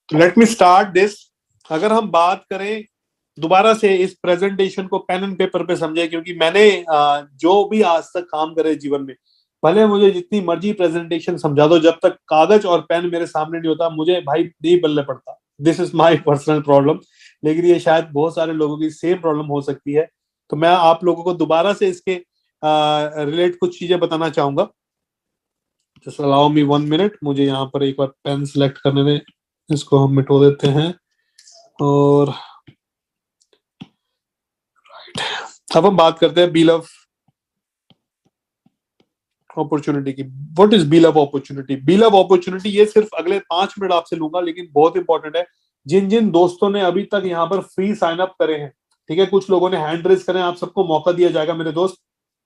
Let me start this. अगर हम बात करें दोबारा से इस प्रेजेंटेशन को पेन एंड पेपर पे समझे, क्योंकि मैंने जो भी आज तक काम करे जीवन में, भले मुझे जितनी मर्जी प्रेजेंटेशन समझा दो, जब तक कागज और पेन मेरे सामने नहीं होता मुझे भाई नहीं बल्ले पड़ता। This is my personal problem. लेकिन ये शायद बहुत सारे लोगों की सेम प्रॉब्लम हो सकती है। तो मैं आप लोगों को दोबारा से इसके रिलेट कुछ चीजें बताना चाहूंगा। जस्ट अलाउ मी 1 मिनट, मुझे यहाँ पर एक बार पेन सिलेक्ट करने में, इसको हम मिटो देते हैं। और अब हम बात करते हैं बील ऑफ अपॉर्चुनिटी की। What is bill of opportunity? Bill of opportunity ये सिर्फ अगले 5 मिनट आपसे लूंगा, लेकिन बहुत इंपॉर्टेंट है। जिन जिन दोस्तों ने अभी तक यहाँ पर फ्री साइन अप करे हैं, ठीक है, कुछ लोगों ने हैंड रेज करें, आप सबको मौका दिया जाएगा मेरे दोस्त।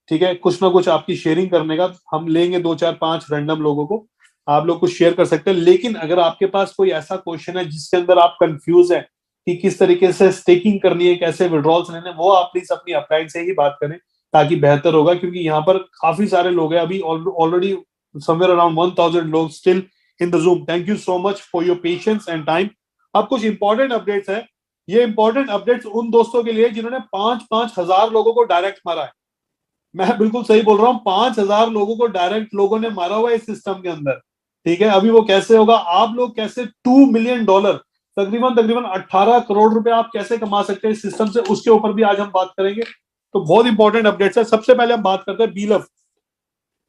ठीक है, कुछ ना कुछ आपकी शेयरिंग करने का हम लेंगे, 2 4 5 रैंडम लोगों को, आप लोग कुछ शेयर कर सकते हैं। लेकिन अगर आपके पास कोई ऐसा क्वेश्चन है जिसके अंदर आप कंफ्यूज है कि किस तरीके से स्टेकिंग करनी है, कैसे विड्रॉल्स लेने, वो आप प्लीज अपनी अपलाइन से ही बात करें, ताकि बेहतर होगा। क्योंकि यहाँ पर काफी सारे लोग हैं अभी, ऑलरेडी समवेयर अराउंड 1000 लोग still in the zoom. Thank you so much for your patience and time. अब कुछ इंपॉर्टेंट अपडेट्स है। ये इंपॉर्टेंट अपडेट्स उन दोस्तों के लिए जिन्होंने 5-5 हजार लोगों को डायरेक्ट मारा है। मैं बिल्कुल सही बोल रहा हूँ, 5,000 लोगों को डायरेक्ट लोगों ने मारा हुआ है इस सिस्टम के अंदर। ठीक है, अभी वो कैसे होगा, आप लोग कैसे $2 मिलियन, तकरीबन तकरीबन 18 करोड़ रुपए आप कैसे कमा सकते हैं इस सिस्टम से, उसके ऊपर भी आज हम बात करेंगे। तो बहुत इंपॉर्टेंट अपडेट्स है। सबसे पहले हम बात करते हैं बीलव।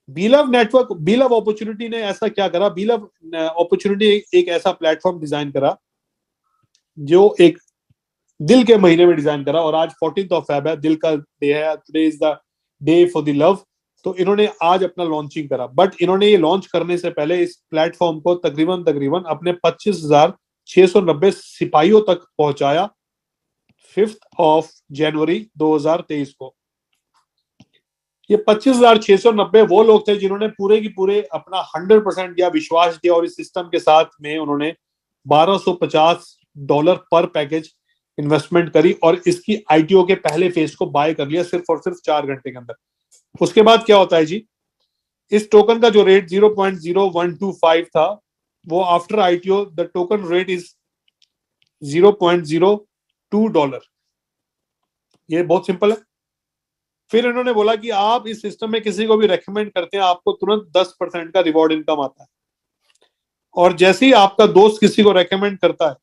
बीलव नेटवर्क, बीलव अपॉर्चुनिटी ने ऐसा क्या करा? बीलव अपॉर्चुनिटी एक ऐसा प्लेटफॉर्म डिजाइन करा जो एक दिल के महीने में डिजाइन करा, और आज 14th of Feb है, दिल का डे है, today is the day for the love. तो इन्होंने आज अपना लॉन्चिंग करा, बट इन्होंने ये लॉन्च करने से पहले इस प्लेटफॉर्म को तकरीबन तकरीबन अपने 25,690 सिपाहियों तक पहुंचाया 5 जनवरी 2023 को। ये 25,690 वो लोग थे जिन्होंने पूरे की पूरे अपना 100% दिया, विश्वास दिया, और इस सिस्टम के साथ में उन्होंने $1250 पर पैकेज इन्वेस्टमेंट करी, और इसकी आईटीओ के पहले फेज को बाय कर लिया सिर्फ और सिर्फ 4 घंटे के अंदर। उसके बाद क्या होता है जी, इस टोकन का जो रेट 0.0125 था, वो after ITO the token rate is $0.02। ये बहुत सिंपल है। फिर इन्होंने बोला कि आप इस सिस्टम में किसी को भी रेकमेंड करते हैं, आपको तुरंत 10% का रिवॉर्ड इनकम आता है। और जैसे ही आपका दोस्त किसी को रेकमेंड करता है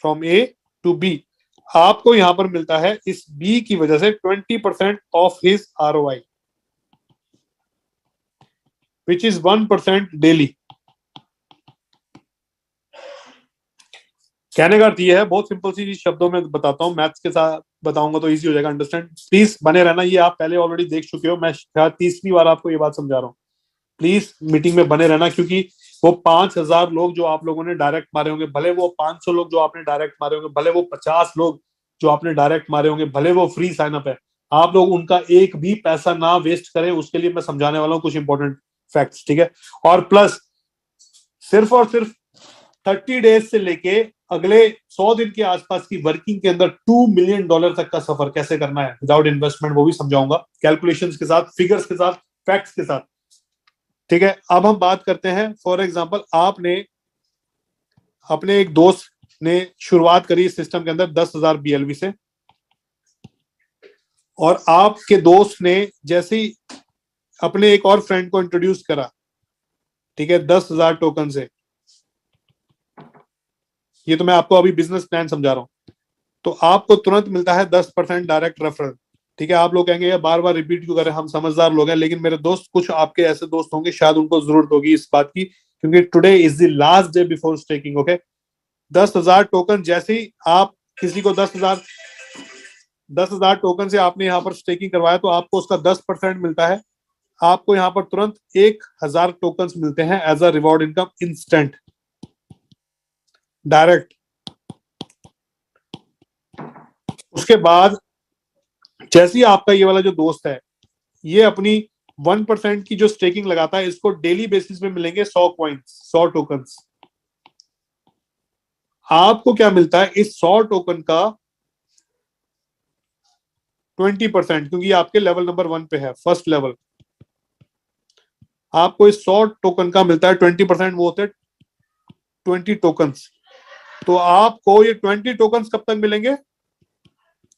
फ्रॉम ए टू बी, आपको यहां पर मिलता है इस बी की वजह से 20% of his ROI, which is 1% daily. कहने का अर्थ ये है, बहुत सिंपल सी शब्दों में बताता हूँ, मैथ्स के साथ बताऊंगा तो इजी हो जाएगा अंडरस्टैंड। प्लीज बने रहना, ये आप पहले ऑलरेडी देख चुके हो, मैं शायद 30वीं बार आपको ये बात समझा रहा हूँ। प्लीज मीटिंग में बने रहना, क्योंकि वो 5,000 लोग जो आप लोगों ने डायरेक्ट मारे होंगे, भले वो 500 लोग जो आपने डायरेक्ट मारे होंगे, भले वो 50 लोग जो आपने डायरेक्ट मारे होंगे, भले वो फ्री साइन अप है, आप लोग उनका एक भी पैसा ना वेस्ट करें, उसके लिए मैं समझाने वाला हूँ कुछ इंपॉर्टेंट फैक्ट्स। ठीक है, और प्लस सिर्फ और सिर्फ 30 डेज से लेके अगले 100 दिन के आसपास की वर्किंग के अंदर $2 मिलियन तक का सफर कैसे करना है विदाउट इन्वेस्टमेंट, वो भी समझाऊंगा कैलकुलेशंस के साथ, फिगर्स के साथ, फैक्ट्स के साथ। ठीक है, अब हम बात करते हैं, फॉर एग्जांपल आपने अपने एक दोस्त ने शुरुआत करी इस सिस्टम के अंदर 10,000 BLV से, और आपके दोस्त ने जैसे ही अपने एक और फ्रेंड को इंट्रोड्यूस करा, ठीक है, 10,000 टोकन से, ये तो मैं आपको अभी बिजनेस प्लान समझा रहा हूं, तो आपको तुरंत मिलता है 10% डायरेक्ट रेफरल। ठीक है, आप लोग कहेंगे यार बार बार रिपीट क्यों करें, हम समझदार लोग हैं, लेकिन मेरे दोस्त, कुछ आपके ऐसे दोस्त होंगे शायद उनको जरूरत होगी इस बात की, क्योंकि today is the last day before staking. Okay, 10,000 token, जैसे ही आप किसी को 10,000 टोकन से आपने यहाँ पर स्टेकिंग करवाया, तो आपको उसका 10% मिलता है। आपको यहाँ पर तुरंत 1,000 टोकन मिलते हैं as a reward income, instant, direct. उसके बाद जैसे ही आपका ये वाला जो दोस्त है, ये अपनी 1% की जो स्टेकिंग लगाता है, इसको डेली बेसिस पे मिलेंगे 100 कॉइन्स, 100 टोकन्स। आपको क्या मिलता है इस 100 टोकन का 20%, क्योंकि आपके लेवल नंबर 1 पे है, फर्स्ट लेवल। आपको इस 100 टोकन का मिलता है 20%, वो होते 20 टोकन्स। तो आपको ये 20 टोकन्स कब तक मिलेंगे?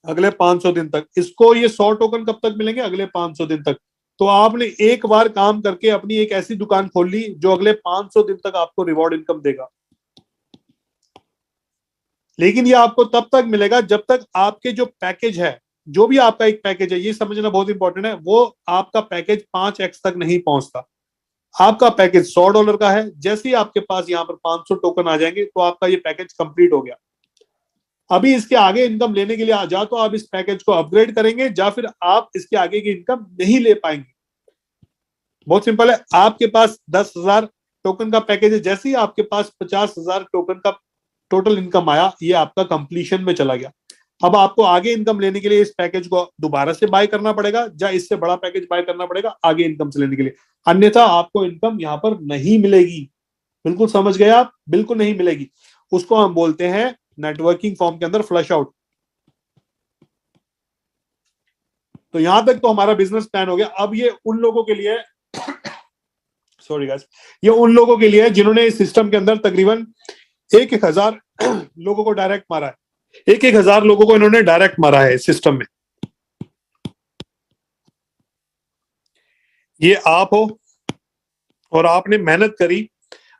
अगले 500 दिन तक। इसको ये 100 टोकन कब तक मिलेंगे? अगले 500 दिन तक। तो आपने एक बार काम करके अपनी एक ऐसी दुकान खोल ली जो अगले 500 दिन तक आपको रिवॉर्ड इनकम देगा। लेकिन ये आपको तब तक मिलेगा जब तक आपके जो पैकेज है, जो भी आपका एक पैकेज है, ये समझना बहुत इंपॉर्टेंट है, वो आपका पैकेज 5x तक नहीं पहुंचता। आपका पैकेज $100 का है, जैसे ही आपके पास यहाँ पर 500 टोकन आ जाएंगे तो आपका ये पैकेज कंप्लीट हो गया। अभी इसके आगे इनकम लेने के लिए जा तो आप इस पैकेज को अपग्रेड करेंगे, या फिर आप इसके आगे की इनकम नहीं ले पाएंगे। बहुत सिंपल है। आपके पास 10,000 टोकन का पैकेज है, जैसे ही आपके पास 50,000 टोकन का टोटल इनकम आया, ये आपका कंप्लीशन में चला गया। अब आपको आगे इनकम लेने के लिए इस पैकेज को दोबारा से बाय करना पड़ेगा, या इससे बड़ा पैकेज बाय करना पड़ेगा आगे इनकम से लेने के लिए, अन्यथा आपको इनकम यहां पर नहीं मिलेगी। बिल्कुल समझ गए आप? बिल्कुल नहीं मिलेगी। उसको हम बोलते हैं नेटवर्किंग फॉर्म के अंदर फ्लश आउट। तो यहां तक तो हमारा बिजनेस प्लान हो गया। अब ये उन लोगों के लिए सॉरी गाइस, ये उन लोगों के लिए है जिन्होंने इस सिस्टम के अंदर तकरीबन 1,000 लोगों को डायरेक्ट मारा है। 1,000 लोगों को इन्होंने डायरेक्ट मारा है सिस्टम में। ये आप हो और आपने मेहनत करी,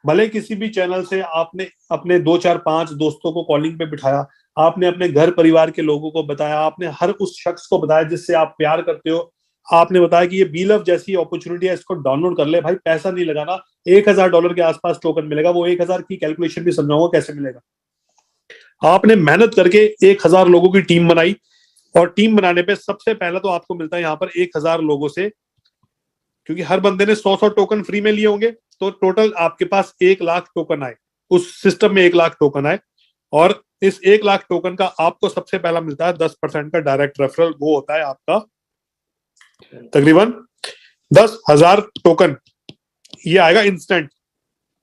भले किसी भी चैनल से आपने अपने 2 4 5 दोस्तों को कॉलिंग पे बिठाया, आपने अपने घर परिवार के लोगों को बताया, आपने हर उस शख्स को बताया जिससे आप प्यार करते हो, आपने बताया कि ये बीलव जैसी अपॉर्चुनिटी है, इसको डाउनलोड कर ले भाई, पैसा नहीं लगाना, $1,000 के आसपास टोकन मिलेगा। वो 1,000 की कैलकुलेशन भी समझाऊंगा कैसे मिलेगा। आपने मेहनत करके 1,000 लोगों की टीम बनाई, और टीम बनाने पे सबसे पहले तो आपको मिलता है यहाँ पर 1,000 लोगों से, क्योंकि हर बंदे ने 100 टोकन फ्री में लिए होंगे, तो टोटल आपके पास 1,00,000 टोकन आए। उस सिस्टम में 1,00,000 टोकन आए, और इस 1,00,000 टोकन का आपको सबसे पहला मिलता है 10% का डायरेक्ट रेफरल। वो होता है आपका तकरीबन 10,000 टोकन। ये आएगा इंस्टेंट।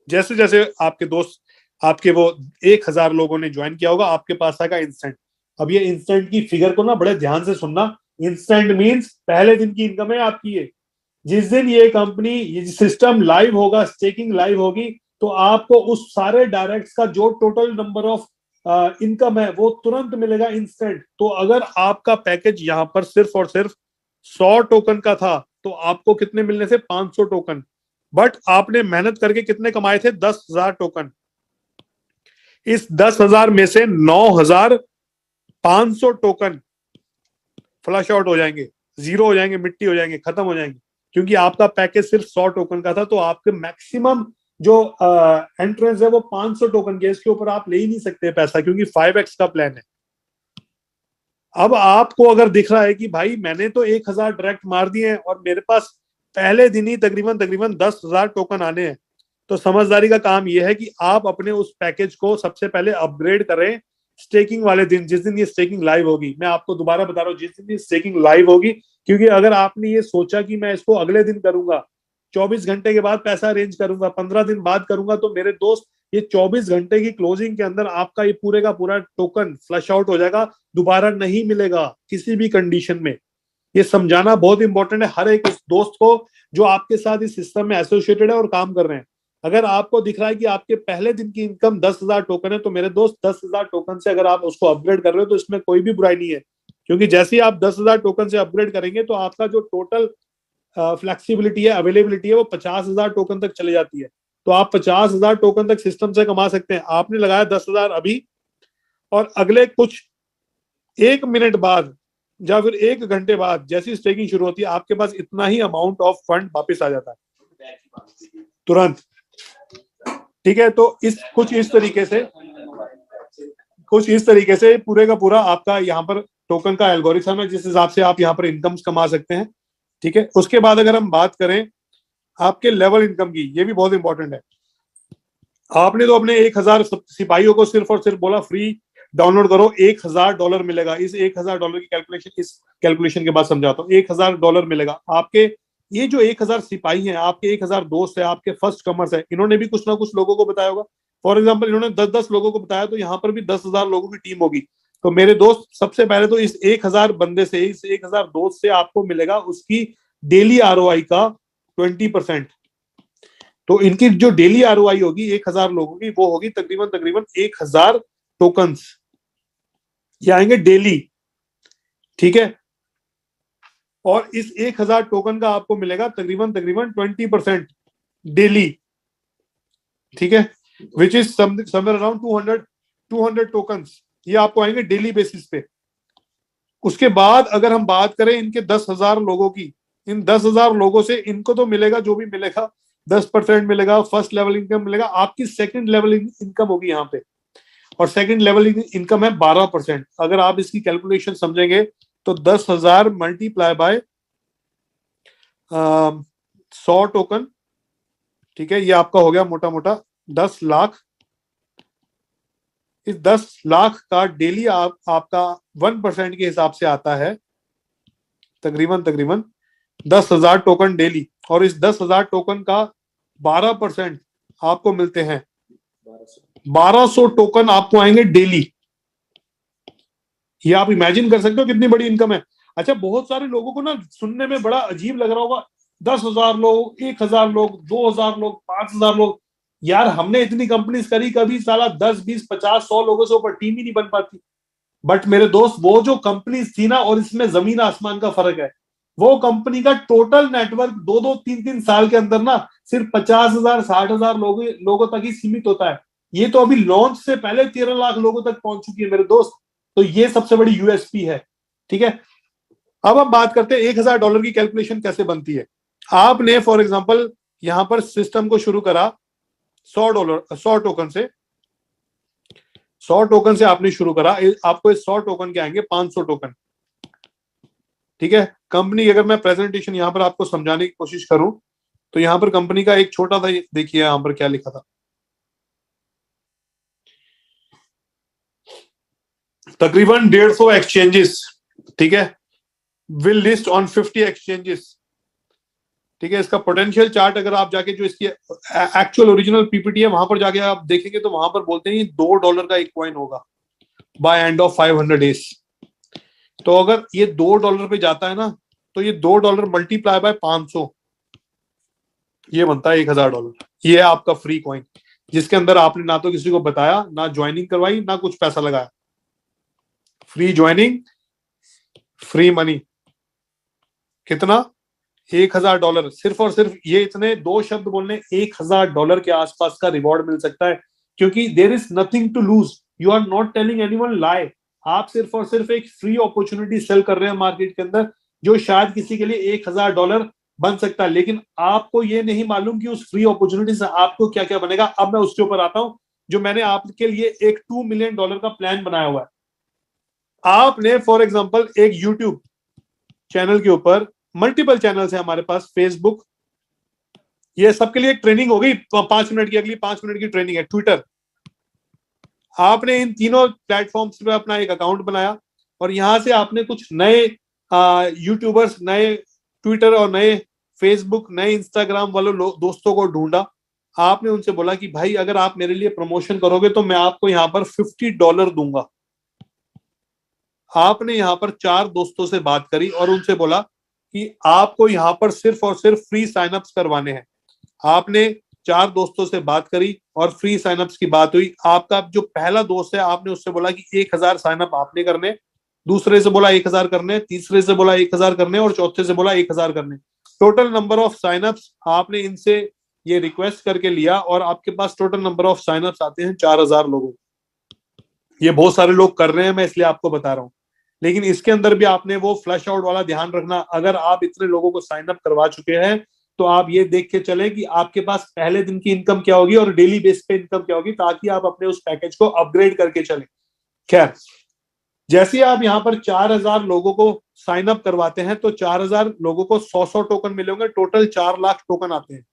जैसे जैसे आपके दोस्त, आपके वो 1,000 लोगों ने ज्वाइन किया होगा, आपके पास आएगा इंस्टेंट। अब ये इंस्टेंट की फिगर को ना बड़े ध्यान से सुनना। इंस्टेंट मींस पहले दिन की इनकम है आपकी। ये जिस दिन ये कंपनी, ये सिस्टम लाइव होगा, स्टेकिंग लाइव होगी, तो आपको उस सारे डायरेक्ट्स का जो टोटल नंबर ऑफ इनकम है वो तुरंत मिलेगा इंस्टेंट। तो अगर आपका पैकेज यहां पर सिर्फ और सिर्फ 100 टोकन का था, तो आपको कितने मिलने से? 500 टोकन। बट आपने मेहनत करके कितने कमाए थे? 10,000 टोकन। इस 10,000 में से 9,500 टोकन फ्लश आउट हो जाएंगे, जीरो हो जाएंगे, मिट्टी हो जाएंगे, खत्म हो जाएंगे, क्योंकि आपका पैकेज सिर्फ 100 टोकन का था। तो आपके मैक्सिमम जो एंट्रेंस है वो 500 टोकन के, इसके ऊपर आप ले ही नहीं सकते पैसा, क्योंकि 5x का प्लान है। अब आपको अगर दिख रहा है कि भाई मैंने तो 1,000 डायरेक्ट मार दिए हैं और मेरे पास पहले दिन ही तकरीबन 10,000 टोकन आने हैं, तो समझदारी का काम यह है कि आप अपने उस पैकेज को सबसे पहले अपग्रेड करें स्टेकिंग वाले दिन, जिस दिन ये स्टेकिंग लाइव होगी। मैं आपको दोबारा बता रहा हूँ, जिस दिन ये स्टेकिंग लाइव होगी, क्योंकि अगर आपने ये सोचा कि मैं इसको अगले दिन करूंगा, 24 घंटे के बाद पैसा अरेंज करूंगा, 15 दिन बाद करूंगा, तो मेरे दोस्त ये 24 घंटे की क्लोजिंग के अंदर आपका ये पूरे का पूरा टोकन फ्लश आउट हो जाएगा, दोबारा नहीं मिलेगा किसी भी कंडीशन में। ये समझाना बहुत इंपॉर्टेंट है हर एक उस दोस्त को जो आपके साथ इस सिस्टम में एसोसिएटेड है और काम कर रहे हैं। अगर आपको दिख रहा है कि आपके पहले दिन की इनकम 10,000 टोकन है, तो मेरे दोस्त 10,000 टोकन से अगर आप उसको अपग्रेड कर रहे हो तो इसमें कोई भी बुराई नहीं है, क्योंकि जैसे ही आप 10,000 टोकन से अपग्रेड करेंगे तो आपका जो टोटल फ्लेक्सिबिलिटी है, अवेलेबिलिटी है, वो 50,000 टोकन तक चले जाती है। तो आप 50,000 टोकन तक सिस्टम से कमा सकते हैं। आपने लगाया 10,000 अभी, और अगले कुछ 1 मिनट बाद या फिर 1 घंटे बाद जैसी स्टेकिंग शुरू होती है, आपके पास इतना ही अमाउंट ऑफ फंड वापस आ जाता है तुरंत। ठीक है, तो कुछ इस तरीके से पूरे का पूरा आपका यहाँ पर टोकन का एल्गोरिथम है, जिस हिसाब से आप यहाँ पर इनकम्स कमा सकते हैं। ठीक है, उसके बाद अगर हम बात करें आपके लेवल इनकम की, ये भी बहुत इंपॉर्टेंट है। आपने तो अपने 1,000 सिपाहियों को सिर्फ और सिर्फ बोला फ्री डाउनलोड करो, $1,000 मिलेगा। इस $1,000 की कैलकुलेशन के बाद समझाता हूँ। $1,000 मिलेगा आपके। ये जो 1,000 सिपाही हैं, आपके 1,000 दोस्त है, आपके फर्स्ट कमर्स है, इन्होंने भी कुछ ना कुछ लोगों को बताया होगा। फॉर एग्जाम्पल इन्होंने 10-10 लोगों को बताया, तो यहाँ पर भी 10,000 लोगों की टीम होगी। तो मेरे दोस्त, सबसे पहले तो इस 1,000 बंदे से, इस 1,000 दोस्त से आपको मिलेगा उसकी डेली ROI का 20%। तो इनकी जो डेली आरओआई होगी 1000 लोगों की, वो होगी तकरीबन तकरीबन 1000 टोकन्स, ये आएंगे डेली। ठीक है, और इस 1000 टोकन का आपको मिलेगा तकरीबन तकरीबन 20% डेली। ठीक है, which is somewhere around 200 tokens, ये आपको आएंगे डेली बेसिस पे। उसके बाद अगर हम बात करें इनके 10,000 लोगों की, इन 10,000 लोगों से इनको तो मिलेगा जो भी मिलेगा, 10% मिलेगा, फर्स्ट लेवल इनकम मिलेगा। आपकी सेकंड लेवल इनकम होगी यहाँ पे, और सेकंड लेवल इनकम है 12%। अगर आप इसकी कैलकुलेशन समझेंगे तो 10,000 मल्टीप्लाई बाय 100 टोकन, ठीक है, ये आपका हो गया मोटा मोटा 10 लाख। इस 10 लाख का डेली आपका 1% के हिसाब से आता है तकरीबन तकरीबन 10,000 टोकन डेली, और इस 10,000 टोकन का 12% आपको मिलते हैं 1200 टोकन आपको आएंगे डेली। ये आप इमेजिन कर सकते हो कितनी बड़ी इनकम है। अच्छा, बहुत सारे लोगों को ना सुनने में बड़ा अजीब लग रहा होगा, 10,000 लोग, 1,000 लोग, 2,000 लोग, 5,000 लोग। यार हमने इतनी कंपनीज करी, कभी साला 10, 20, 50, 100 लोगों से ऊपर टीम ही नहीं बन पाती। बट मेरे दोस्त, वो जो कंपनीज थी ना, और इसमें जमीन आसमान का फर्क है। वो कंपनी का टोटल नेटवर्क 2-2, 3-3 साल के अंदर ना सिर्फ 50,000, 60,000 लोगों तक ही सीमित होता है। ये तो अभी लॉन्च से पहले 13 लाख लोगों तक पहुंच चुकी है मेरे दोस्त। तो ये सबसे बड़ी यूएसपी है। ठीक है, अब हम बात करते हैं $1,000 की कैलकुलेशन कैसे बनती है। आपने फॉर एग्जांपल यहां पर सिस्टम को शुरू करा $100, 100 टोकन से, 100 टोकन से आपने शुरू करा। आपको इस 100 टोकन के आएंगे 500 टोकन। ठीक है, कंपनी, अगर मैं प्रेजेंटेशन यहां पर आपको समझाने की कोशिश करूं तो यहां पर कंपनी का एक छोटा सा, देखिए यहां पर क्या लिखा था, तकरीबन 150 एक्सचेंजेस। ठीक है, विल लिस्ट ऑन 50 एक्सचेंजेस। ठीक है, इसका पोटेंशियल चार्ट अगर आप जाके, जो इसकी एक्चुअल ओरिजिनल पीपीटी है, वहां पर जाके आप देखेंगे तो वहां पर बोलते हैं ये $2 का एक कॉइन होगा बाय एंड ऑफ 500 डेज। तो अगर ये $2 पे जाता है ना, तो ये $2 मल्टीप्लाई बाय 500, ये बनता है $1,000। ये है आपका फ्री कॉइन, जिसके अंदर आपने ना तो किसी को बताया, ना ज्वाइनिंग करवाई, ना कुछ पैसा लगाया। Free joining, free money. कितना? $1,000। सिर्फ और सिर्फ ये इतने दो शब्द बोलने, $1,000 के आसपास का रिवॉर्ड मिल सकता है। क्योंकि there is nothing to lose, you are not telling anyone lie. आप सिर्फ और सिर्फ एक फ्री अपॉर्चुनिटी सेल कर रहे हैं मार्केट के अंदर, जो शायद किसी के लिए $1,000 बन सकता है। लेकिन आपको ये नहीं मालूम कि उस फ्री अपॉर्चुनिटी से आपको क्या क्या बनेगा। अब मैं उसके ऊपर आता हूं, जो मैंने आपके लिए एक $2 मिलियन का प्लान बनाया हुआ है। आपने फॉर एग्जाम्पल एक यूट्यूब चैनल के ऊपर, मल्टीपल चैनल्स है हमारे पास, फेसबुक, ये सबके लिए एक ट्रेनिंग हो गई 5 मिनट की, अगली 5 मिनट की ट्रेनिंग है। ट्विटर, आपने इन तीनों प्लेटफॉर्म्स पे अपना एक अकाउंट बनाया, और यहां से आपने कुछ नए यूट्यूबर्स, नए ट्विटर और नए फेसबुक, नए इंस्टाग्राम वाले दोस्तों को ढूंढा। आपने उनसे बोला कि भाई अगर आप मेरे लिए प्रमोशन करोगे तो मैं आपको यहाँ पर $50 दूंगा। आपने यहाँ पर 4 दोस्तों से बात करी और उनसे बोला कि आपको यहाँ पर सिर्फ और सिर्फ फ्री साइनअप्स करवाने हैं। आपने 4 दोस्तों से बात करी और फ्री साइनअप्स की बात हुई। आपका जो पहला दोस्त है, आपने उससे बोला कि 1,000 साइनअप आपने करने, दूसरे से बोला 1,000 करने, तीसरे से बोला 1,000 करने, और चौथे से बोला 1,000 करने। टोटल नंबर ऑफ साइनअप्स आपने इनसे ये रिक्वेस्ट करके लिया, और आपके पास टोटल नंबर ऑफ साइनअप्स आते हैं 4,000 लोगों। ये बहुत सारे लोग कर रहे हैं, मैं इसलिए आपको बता रहा हूँ। लेकिन इसके अंदर भी आपने वो फ्लैश आउट वाला ध्यान रखना। अगर आप इतने लोगों को साइन अप करवा चुके हैं तो आप ये देख के चले कि आपके पास पहले दिन की इनकम क्या होगी और डेली बेस पे इनकम क्या होगी, ताकि आप अपने उस पैकेज को अपग्रेड करके चले। खैर, जैसे आप यहाँ पर 4,000 लोगों को साइन अप करवाते हैं तो 4,000 लोगों को 100-100 टोकन मिलेंगे, टोटल 4 लाख टोकन आते हैं।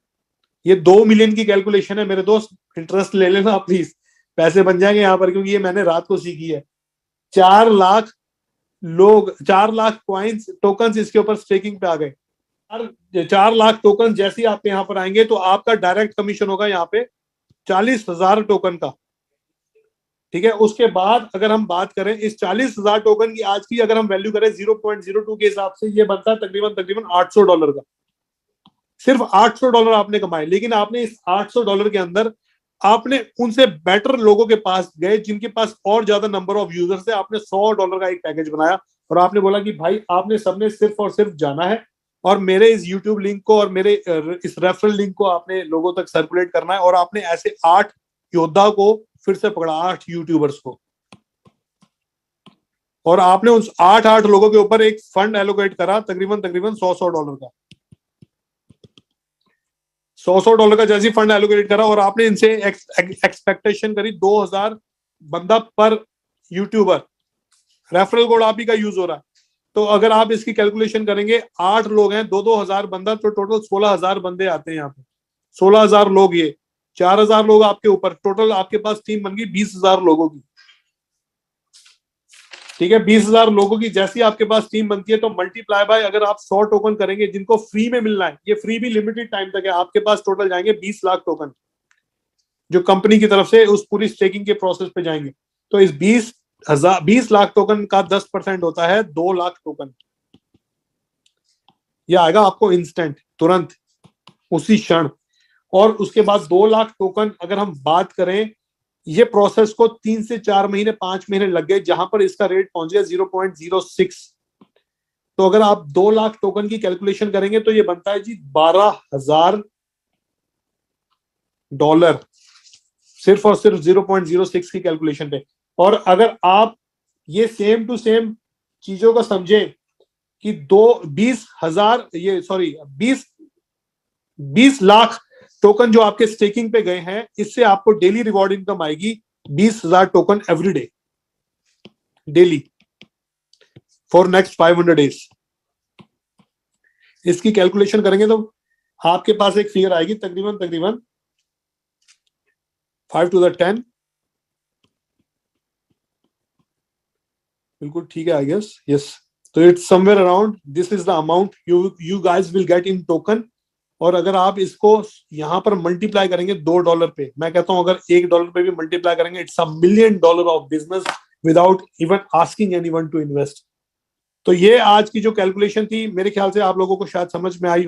ये 2 मिलियन की कैलकुलेशन है मेरे दोस्त, इंटरेस्ट ले लेना प्लीज, पैसे बन जाएंगे यहाँ पर, क्योंकि ये मैंने रात को सीखी है। 4 लाख लोग, 4 लाख कॉइन्स, टोकन इसके ऊपर स्टेकिंग पे आ गए। 4 लाख टोकन जैसे ही आपके यहाँ पर आएंगे तो आपका डायरेक्ट कमीशन होगा यहाँ पे 40,000 टोकन का। ठीक है, उसके बाद अगर हम बात करें इस 40,000 टोकन की, आज की अगर हम वैल्यू करें 0.02 के हिसाब से, ये बनता है तकरीबन तकरीबन $800 का। सिर्फ $800 आपने कमाए, लेकिन आपने इस $800 के अंदर आपने उनसे बेटर लोगों के पास गए जिनके पास और ज्यादा नंबर ऑफ यूजर्स है, आपने $100 का एक पैकेज बनाया और आपने बोला कि भाई आपने सबने सिर्फ और सिर्फ जाना है और मेरे इस यूट्यूब लिंक को और मेरे इस रेफरल लिंक को आपने लोगों तक सर्कुलेट करना है। और आपने ऐसे 8 योद्धा को फिर से पकड़ा, 8 यूट्यूबर्स को, और आपने उस 8 लोगों के ऊपर एक फंड एलोकेट करा तकरीबन तकरीबन $100 का, $100 का जैसी फंड एलोकेट करा और आपने इनसे एक्सपेक्टेशन करी 2000 बंदा पर यूट्यूबर, रेफरल कोड आप ही का यूज हो रहा है। तो अगर आप इसकी कैलकुलेशन करेंगे, 8 लोग हैं, 2-2 हजार बंदा, तो टोटल 16,000 बंदे आते हैं यहाँ पे। 16,000 लोग, ये 4,000 लोग आपके ऊपर, टोटल आपके पास टीम बन गई 20,000 लोगों की। ठीक है, 20,000 लोगों की जैसी आपके पास टीम बनती है तो मल्टीप्लाई बाय, अगर आप 100 टोकन करेंगे जिनको फ्री में मिलना है, ये फ्री भी लिमिटेड टाइम तक है, आपके पास टोटल जाएंगे 20 लाख टोकन जो कंपनी की तरफ से उस पूरी स्टेकिंग के प्रोसेस पे जाएंगे। तो इस 20 लाख टोकन का 10% होता है 2 लाख टोकन। ये आएगा आपको इंस्टेंट, तुरंत, उसी क्षण। और उसके बाद 2 लाख टोकन, अगर हम बात करें, ये प्रोसेस को 3 से 4 महीने 5 महीने लग गए, जहां पर इसका रेट पहुंच गया 0.06। तो अगर आप 2 लाख टोकन की कैलकुलेशन करेंगे तो ये बनता है जी $12,000 सिर्फ और सिर्फ 0.06 की कैलकुलेशन पे। और अगर आप ये सेम टू सेम चीजों को समझें कि 20 लाख टोकन जो आपके स्टेकिंग पे गए हैं, इससे आपको डेली रिवॉर्ड इनकम आएगी 20,000 token every day, daily for next 500 days. इसकी कैलकुलेशन करेंगे तो आपके पास एक फिगर आएगी तकरीबन 5 to the 10, बिल्कुल ठीक है, आई गेस, यस। तो it's somewhere around this is the amount you guys will get in token. और अगर आप इसको यहां पर मल्टीप्लाई करेंगे $2 पे, मैं कहता हूं अगर $1 पे भी मल्टीप्लाई करेंगे, it's $1 million of business without even asking anyone to invest. तो ये आज की जो कैलकुलेशन थी, मेरे ख्याल से आप लोगों को शायद समझ में आई।